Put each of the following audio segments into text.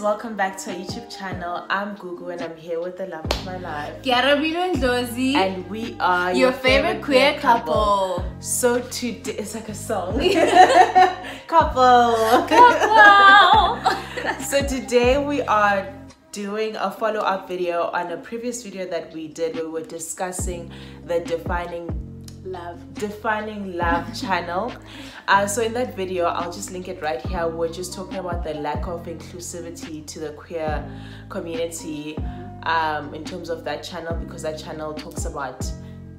welcome back to our YouTube channel. I'm Gugu and I'm here with the love of my life, Kearabilwe, and we are your favorite queer couple. So today, it's like a song. couple. So today we are doing a follow-up video on a previous video that we did where we were discussing the Defining Love channel. So in that video, I'll just link it right here. We're just talking about the lack of inclusivity to the queer community in terms of that channel, because that channel talks about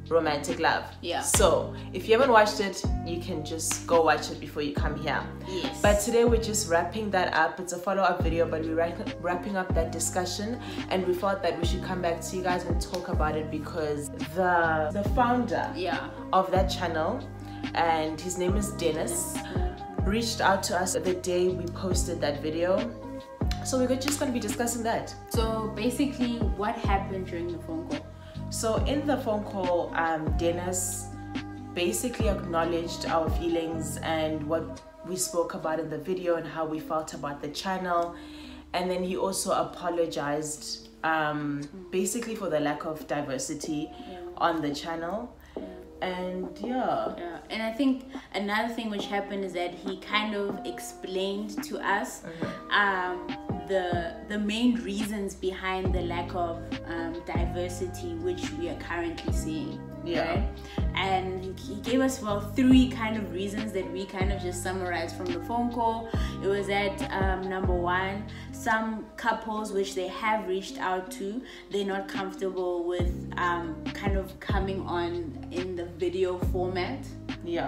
romantic love. Yeah. So if you haven't watched it, you can just go watch it before you come here. Yes. But today we're just wrapping that up. It's a follow-up video, but we're wrapping up that discussion, and we thought that we should come back to you guys and talk about it because the founder of that channel, and his name is Dennis, reached out to us the day we posted that video. So we're just going to be discussing that. So basically, what happened during the phone call? So in the phone call, Dennis basically acknowledged our feelings and what we spoke about in the video and how we felt about the channel. And then he also apologized basically for the lack of diversity on the channel. And and I think another thing which happened is that he kind of explained to us the main reasons behind the lack of diversity which we are currently seeing. Right? And he gave us three kind of reasons that we kind of just summarized from the phone call. It was that number one, some couples which they have reached out to, they're not comfortable with kind of coming on in the video format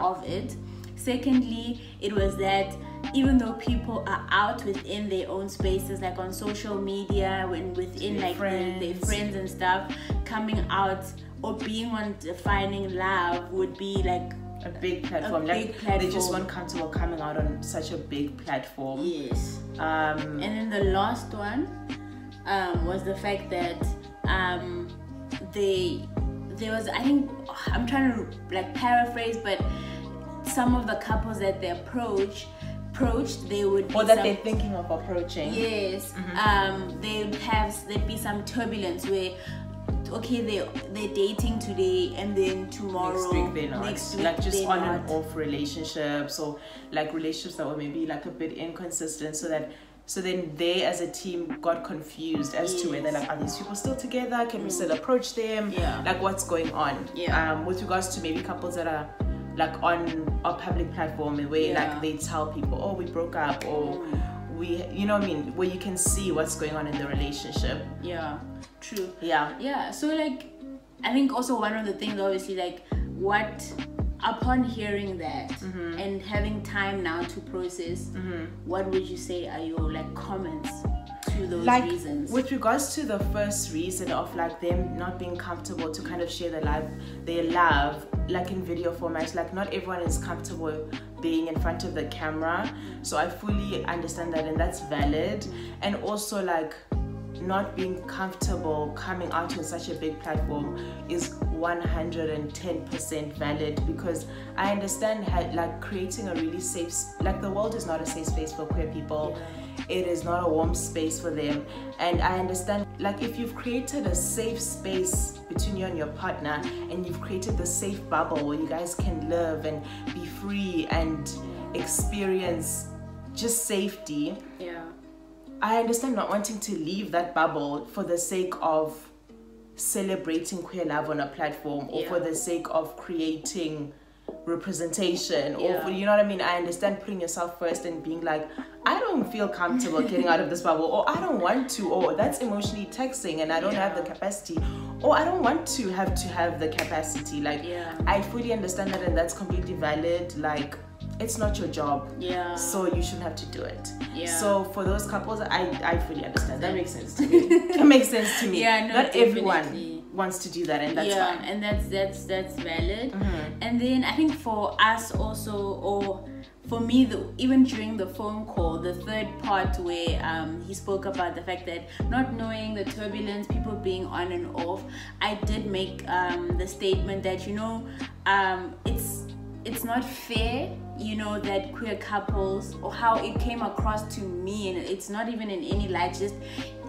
of it. Secondly, it was that even though people are out within their own spaces, like on social media, when within their friends and stuff, coming out or being on Defining Love would be like a big platform. They just weren't comfortable coming out on such a big platform. Yes. And then the last one was the fact that there was, I think, I'm trying to like paraphrase, but some of the couples that they approached, they would be that they're thinking of approaching. Yes. There'd be some turbulence where they're dating today and then tomorrow next week they're not, like just on and off relationships, or like relationships that were maybe like a bit inconsistent, so then they as a team got confused as to whether like, are these people still together, can we still approach them, like what's going on with regards to maybe couples that are like on a public platform where like they tell people, oh, we broke up, or we, you know what I mean, where you can see what's going on in the relationship. True. So like, I think also one of the things, obviously, like upon hearing that and having time now to process, what would you say are your like comments to those reasons? With regards to the first reason of like them not being comfortable to kind of share their love like in video formats, like not everyone is comfortable being in front of the camera, so I fully understand that, and that's valid. And also like not being comfortable coming out on such a big platform is 110% valid, because I understand like creating a really safe, like the world is not a safe space for queer people. It is not a warm space for them, and I understand like if you've created a safe space between you and your partner, and you've created the safe bubble where you guys can live and be free and experience just safety, I understand not wanting to leave that bubble for the sake of celebrating queer love on a platform, or for the sake of creating representation, or for, you know what I mean? I understand putting yourself first and being like, I don't feel comfortable getting out of this bubble, or I don't want to, or that's emotionally taxing and I don't have the capacity, or I don't want to have the capacity. Like, I fully understand that, and that's completely valid. Like, it's not your job, so you shouldn't have to do it. So for those couples, I fully understand. That makes sense to me. It makes sense to me. Not everyone wants to do that, and that's fine. And that's valid. And then I think for us also, or for me, even during the phone call, the third part where he spoke about the fact that not knowing the turbulence, people being on and off, I did make the statement that, you know, it's not fair you know, that queer couples, or how it came across to me, and it's not even in any light, just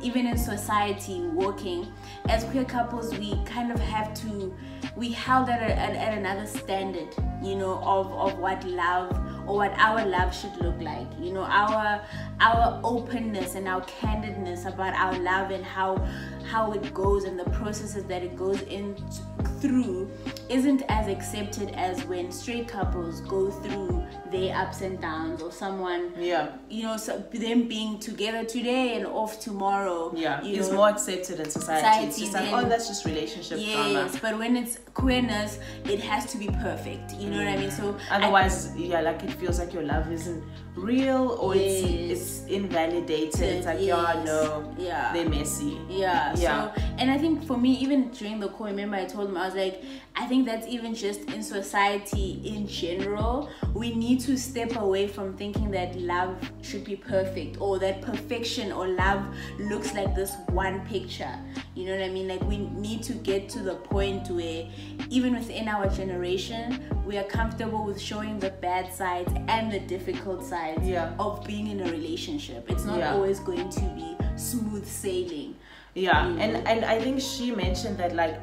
even in society, working as queer couples, we kind of have to, we held at another standard, you know, of what love, or what our love should look like, you know, our openness and our candidness about our love, and how it goes, and the processes that it goes in through isn't as accepted as when straight couples go through their ups and downs, or someone, you know, so them being together today and off tomorrow. It's more accepted in society. It's just like, oh, that's just relationship drama. Yes, but when it's queerness, it has to be perfect, you know what I mean? So otherwise, like, it feels like your love isn't real, or it's invalidated. It's like, they're messy. So, and I think for me, even during the call, remember I told him, I was like, I think that's even just in society in general, we need to step away from thinking that love should be perfect, or that perfection or love looks like this one picture, you know what I mean? Like, we need to get to the point where even within our generation, we are comfortable with showing the bad sides and the difficult sides of being in a relationship. It's not always going to be smooth sailing. And I think she mentioned that, like,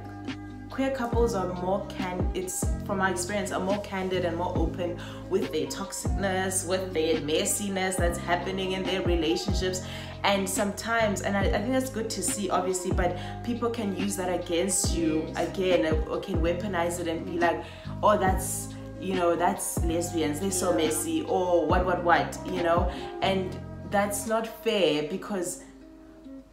queer couples are more it's from my experience, are more candid and more open with their toxicness, with their messiness that's happening in their relationships. And sometimes, and I think that's good to see, obviously, but people can use that against you again, or can weaponize it and be like, oh, that's, you know, that's lesbians, they're so messy, or what, you know. And that's not fair, because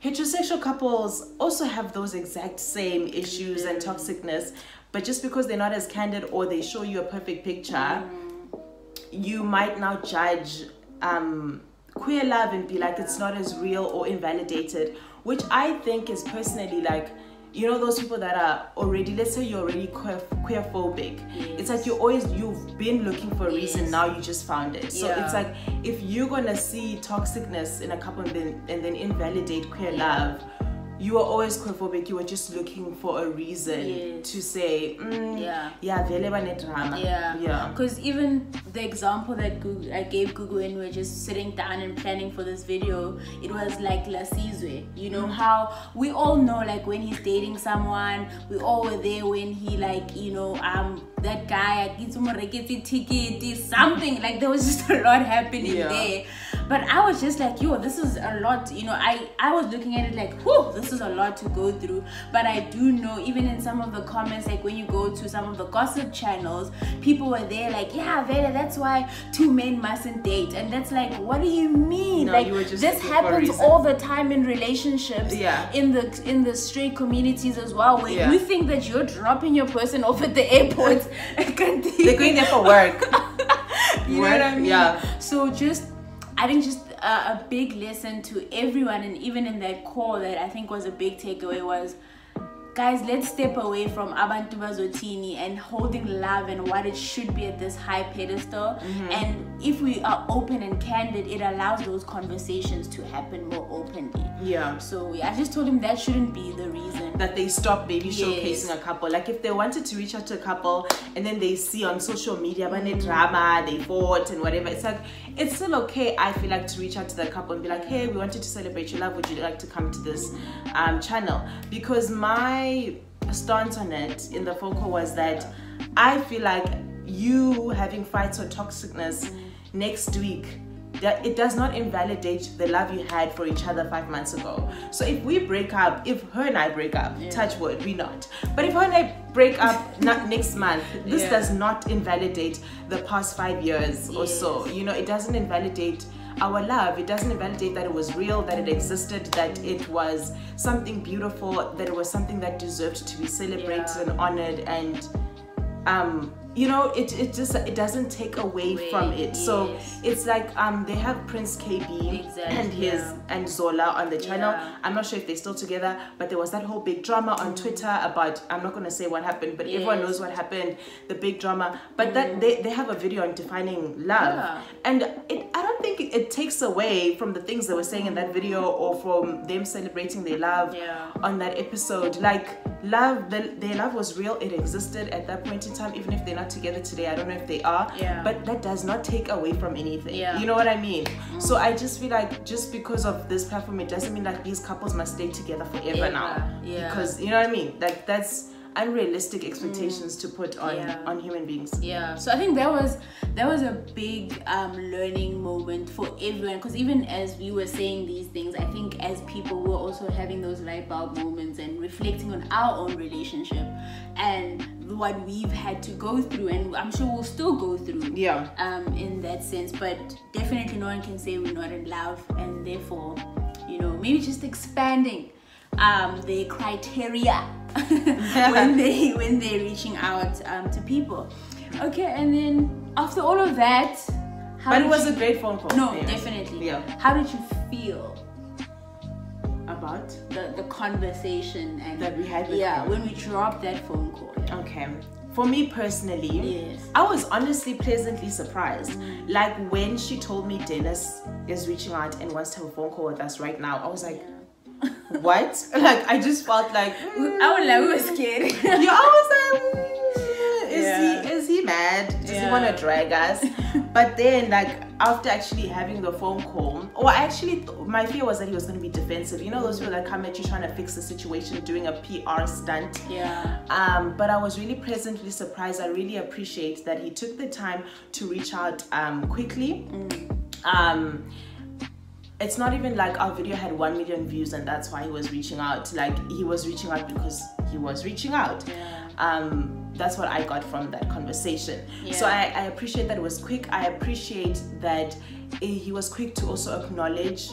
heterosexual couples also have those exact same issues and toxicness, but just because they're not as candid, or they show you a perfect picture, you might now judge queer love and be like, it's not as real or invalidated, which I think is personally, like, you know, those people that are already, let's say you're already queer phobic. It's like you've been looking for a reason, now you just found it. So it's like, if you're gonna see toxicness in a couple and then invalidate queer love, you are always queer phobic. You are just looking for a reason to say, because even the example that I gave Gugu when we were just sitting down and planning for this video, it was like Lasizwe, you know, how we all know, like, when he's dating someone, we all were there when he, like, you know, that guy, something, like, there was just a lot happening there. But I was just like, yo, this is a lot, you know. I was looking at it like, whew, this is a lot to go through. But I do know, even in some of the comments, like when you go to some of the gossip channels, people were there like, yeah, Vela, that's why two men mustn't date. And that's like, what do you mean? No, like, you were just this happens all the time in relationships, in the straight communities as well, where you think that you're dropping your person off at the airport. They're going there for work. You know what I mean? So I think just a big lesson to everyone, and even in that call, that I think was a big takeaway was, guys, let's step away from abantu bazotini and holding love and what it should be at this high pedestal. And if we are open and candid, it allows those conversations to happen more openly. So I just told him that shouldn't be the reason that they stop maybe showcasing a couple. Like, if they wanted to reach out to a couple and then they see on social media when they drama, they fought and whatever, it's like, it's still okay, I feel like, to reach out to the couple and be like, hey, we wanted to celebrate your love, would you like to come to this channel? Because my stance on it in the phone call was that I feel like you having fights or toxicness next week, that it does not invalidate the love you had for each other 5 months ago. So if we break up, if her and I break up, touch wood, we not. But if her and I break up not next month, this does not invalidate the past 5 years or so. You know, it doesn't invalidate our love. It doesn't invalidate that it was real, that it existed, that it was something beautiful, that it was something that deserved to be celebrated and honored, and you know, it doesn't take away from it. So it's like they have Prince KB and Zola on the channel. I'm not sure if they're still together, but there was that whole big drama on Twitter about, I'm not going to say what happened, but everyone knows what happened, the big drama. But that they have a video on defining love, and I don't think it takes away from the things they were saying in that video, or from them celebrating their love on that episode. Like, their love was real, it existed at that point in time, even if they're not not together today. I don't know if they are. Yeah. But that does not take away from anything. Yeah. You know what I mean? So I just feel like just because of this platform, it doesn't mean like these couples must stay together forever now. Yeah. Because you know what I mean? Like that's unrealistic expectations to put on human beings. Yeah, so I think that was a big learning moment for everyone, because even as we were saying these things, I think as people we're also having those light bulb moments and reflecting on our own relationship and what we've had to go through, and I'm sure we'll still go through in that sense. But definitely no one can say we're not in love, and therefore, you know, maybe just expanding the criteria when they're reaching out to people. Okay, and then after all of that, but it was a great phone call. No, definitely. Yeah. How did you feel about the conversation and that we had with him? When we dropped that phone call? Okay. For me personally, I was honestly pleasantly surprised. Like when she told me Dennis is reaching out and wants to have a phone call with us right now, I was like, what? Like I just felt like we were scared. Yeah, I was like, is he mad? Does he want to drag us? But then like after actually having the phone call, or actually my fear was that he was going to be defensive. You know those people that come at you trying to fix the situation, doing a PR stunt. But I was really pleasantly surprised. I really appreciate that he took the time to reach out quickly. It's not even like our video had 1 million views and that's why he was reaching out. Like he was reaching out because he was reaching out. That's what I got from that conversation. So I appreciate that it was quick. I appreciate that he was quick to also acknowledge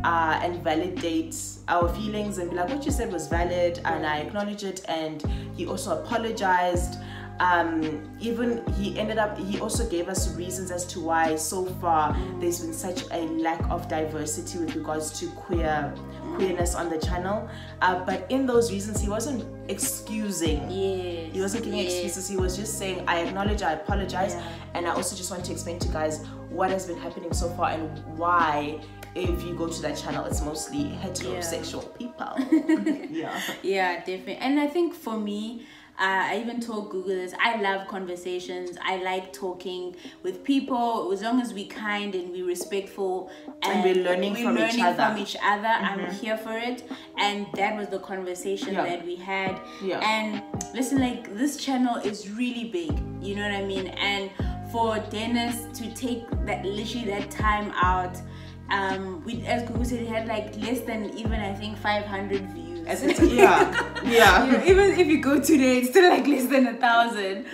and validate our feelings and be like, what you said was valid, and I acknowledge it. And he also apologized. Even he also gave us reasons as to why so far there's been such a lack of diversity with regards to queerness on the channel, but in those reasons he wasn't excusing. He wasn't giving excuses. He was just saying, I acknowledge, I apologize, and I also just want to explain to you guys what has been happening so far and why if you go to that channel it's mostly heterosexual people. Definitely. And I think for me, I even told Gugu this, I love conversations. I like talking with people as long as we're kind and we're respectful and we're learning from each other. I'm here for it. And that was the conversation that we had. And listen, like this channel is really big, you know what I mean? And for Dennis to take that literally that time out, as Gugu said, he had like less than even I think 500 views. You know, even if you go today, it's still like less than 1,000.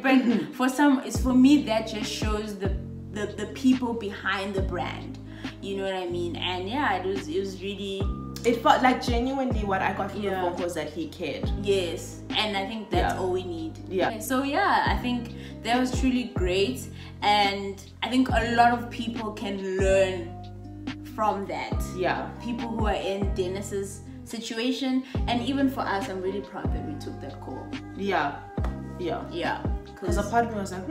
But for me that just shows the people behind the brand. You know what I mean? And it was really. It felt like genuinely what I got from the phone was that he cared. Yes, and I think that's all we need. Okay, so I think that was truly great, and I think a lot of people can learn from that. People who are in Dennis's situation, and even for us, I'm really proud that we took that call. Because a part of me was like,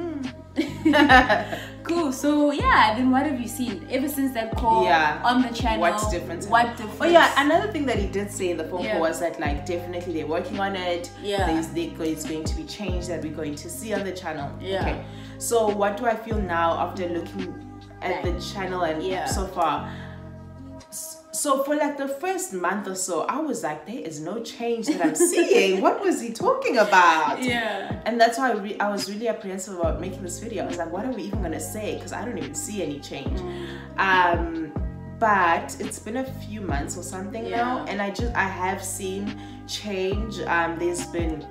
cool. So then what have you seen ever since that call on the channel? What's different? Oh yeah, another thing that he did say in the phone call was that like definitely they're working on it. There's going to be change that we're going to see on the channel. Okay, so what do I feel now after looking at the channel and so far? So for like the first month or so, I was like, there is no change that I'm seeing. What was he talking about? And that's why I was really apprehensive about making this video. I was like, what are we even gonna say? Because I don't even see any change. But it's been a few months or something now, and I have seen change. There's been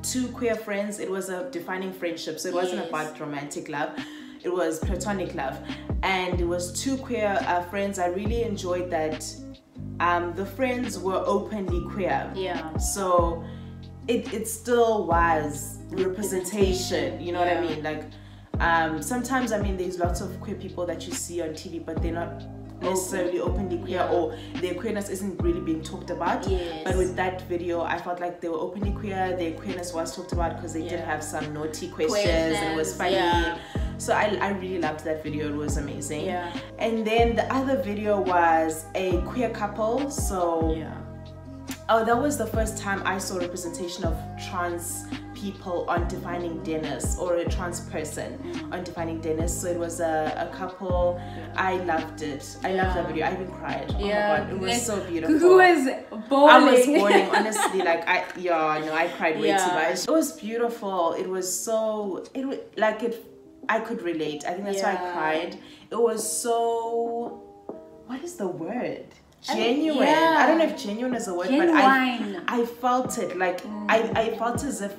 2 queer friends. It was a defining friendship, so it wasn't about romantic love. It was platonic love, and it was 2 queer friends. I really enjoyed that the friends were openly queer. So it still was representation, you know what I mean? Like sometimes, I mean, there's lots of queer people that you see on TV, but they're not necessarily openly queer, or their queerness isn't really being talked about. But with that video, I felt like they were openly queer. Their queerness was talked about because they did have some naughty questions and it was funny. So I really loved that video. It was amazing. And then the other video was a queer couple. So that was the first time I saw representation of trans people on defining dinners, or a trans person on defining dinners. So it was a couple. I loved it. I loved that video. I even cried. Oh my god, it was so beautiful. Gugu was bawling. I was bawling, honestly. Like I cried way too much. It was beautiful. It was so I could relate. I think that's why I cried. It was so, what is the word? Genuine. I don't know if genuine is a word, but I felt it. Like I felt as if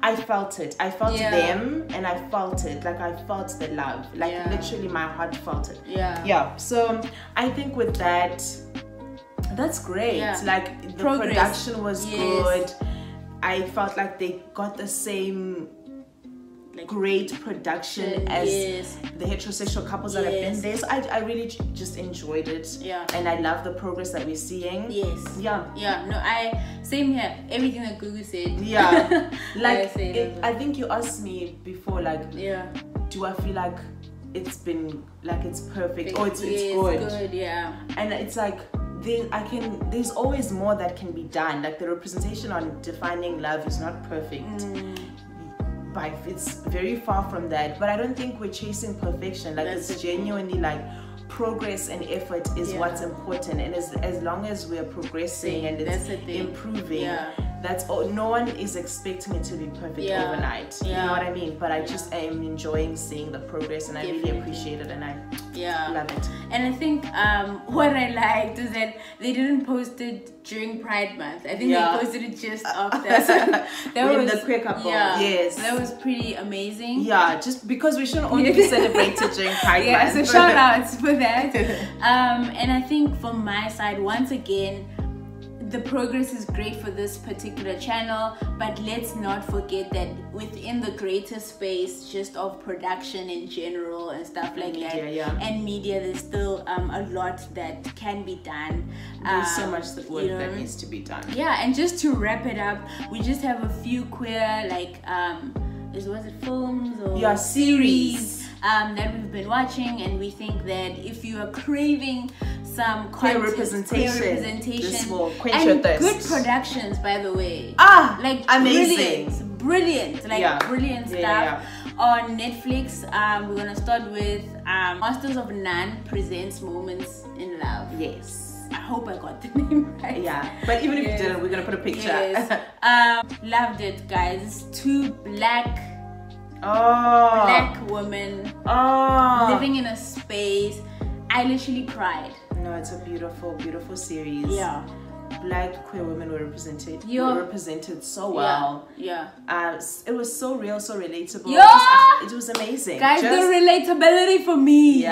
I felt it. I felt them, and I felt it. Like I felt the love. Like literally my heart felt it. Yeah. So I think with that, that's great. Like the production was good. I felt like they got the same great production as the heterosexual couples that have been there. So I really just enjoyed it. And I love the progress that we're seeing. Same here. Everything that Gugu said. Like I think you asked me before, like do I feel like it's been like it's perfect or it's good? And it's like there's always more that can be done. Like the representation on defining love is not perfect. It's very far from that, but I don't think we're chasing perfection. Like it's genuinely like progress and effort is what's important, and as long as we're progressing and it's improving, that's all. No one is expecting it to be perfect overnight. You know what I mean? But I just am enjoying seeing the progress, and I really appreciate it, and I love it. And I think what I liked is that they didn't post it during Pride Month. I think they posted it just after. That was the queer couple. That was pretty amazing. Just because we shouldn't only be celebrated during Pride Month. So shout outs for that. And I think from my side, once again, the progress is great for this particular channel, but let's not forget that within the greater space just of production in general and stuff like that, and media, there's still a lot that can be done. There's so much work that needs to be done. And just to wrap it up, we just have a few queer was it films or series that we've been watching, and we think that if you are craving some queer representation, this will quench your thirst. Good productions, by the way. Like amazing, brilliant stuff on Netflix. We're gonna start with Masters of None presents Moments in Love. Yes, I hope I got the name right. But even if you didn't, we're gonna put a picture. Loved it, guys. Two black women living in a space. I literally cried. No, it's a beautiful, beautiful series. Black queer women were represented. Were represented so well. It was so real, so relatable. It was amazing. Guys, the relatability for me.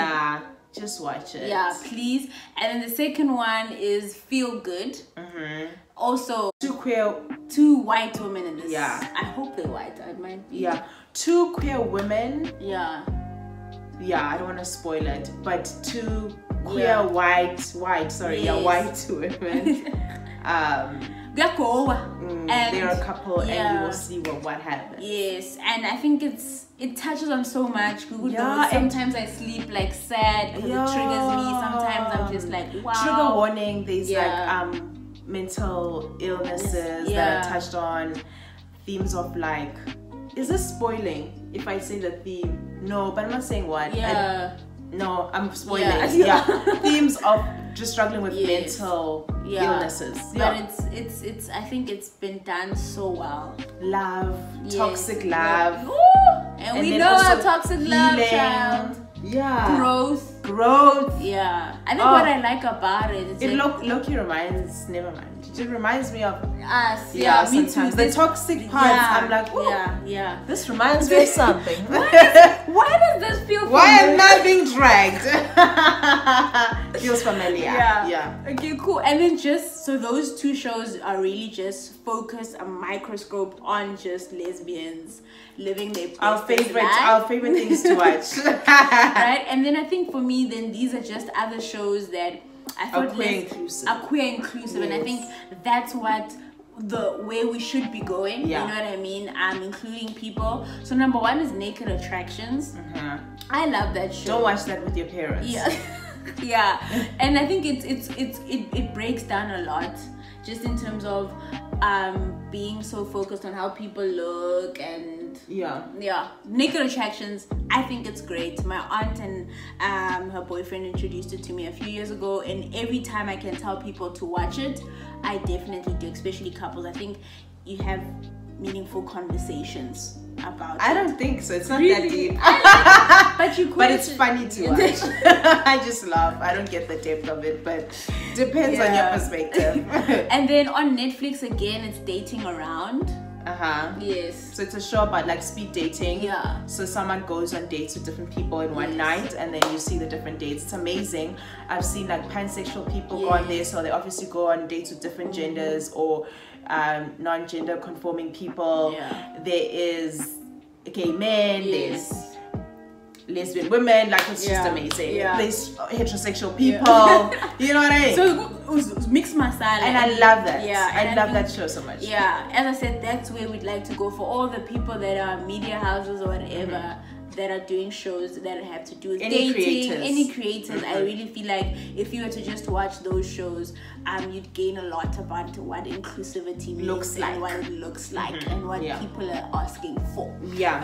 Just watch it. Please. And then the second one is Feel Good. Also, two white women in this. I hope they're white. I might be. Two queer women. I don't want to spoil it, but two queer white women. And they're a couple, and you will see what happens. And I think it touches on so much. Google knows sometimes I sleep like sad because it triggers me. Sometimes I'm just like, wow. Trigger warning. There's like mental illnesses that are touched on. Themes of like, is this spoiling if I say the theme? No, but I'm not saying what. No, I'm spoiling. Themes of just struggling with mental illnesses. But it's I think it's been done so well. Love, toxic love. And we know our toxic love, child. Growth. I think what I like about it is Loki reminds me of us. Me too. The toxic parts, I'm like, this reminds me of something. Why does this feel familiar? Why am I being dragged? Feels familiar. Okay, cool. And then so those two shows are really just focus a microscope on just lesbians living their best our favorite things to watch. Right? And then I think for me, then these are just other shows that I thought are queer inclusive, and I think that's what the way we should be going. You know what I mean? Including people. So number one is Naked Attractions. I love that show. Don't watch that with your parents. And I think it breaks down a lot, just in terms of being so focused on how people look and yeah, naked attractions. I think it's great. My aunt and her boyfriend introduced it to me a few years ago, and every time I can tell people to watch it, I definitely do, especially couples. I think you have meaningful conversations about I it. don't think so. It's not Really? that deep. But you But it's funny to watch. I just laugh. I don't get the depth of it, but depends on your perspective. And then on Netflix again, it's Dating Around. Yes. So it's a show about like speed dating. Yeah. So someone goes on dates with different people in one night, and then you see the different dates. It's amazing. I've seen like pansexual people go on there, so they obviously go on dates with different genders or non-gender conforming people. Yeah. There is gay men. There's lesbian women. Like it's just amazing. Yeah. There's heterosexual people. You know what I mean? So it was mixed masala. And I love that. Yeah. I love that show so much. Yeah. As I said, that's where we'd like to go for all the people that are media houses or whatever. That are doing shows that have to do with dating, any creators. I really feel like if you were to just watch those shows, you'd gain a lot about what inclusivity means, looks like, and what it looks like, and what people are asking for. Yeah.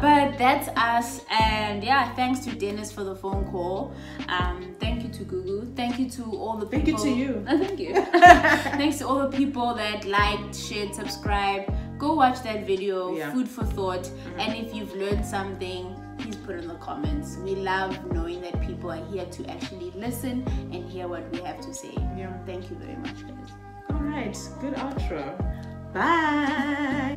But that's us. And thanks to Dennis for the phone call. Thank you to Gugu. Thank you to all the people. Thank you to you. Thank you. Thanks to all the people that liked, shared, subscribed. Go watch that video, food for thought. And if you've learned something, please put it in the comments. We love knowing that people are here to actually listen and hear what we have to say. Thank you very much, guys. All right, good outro. Bye.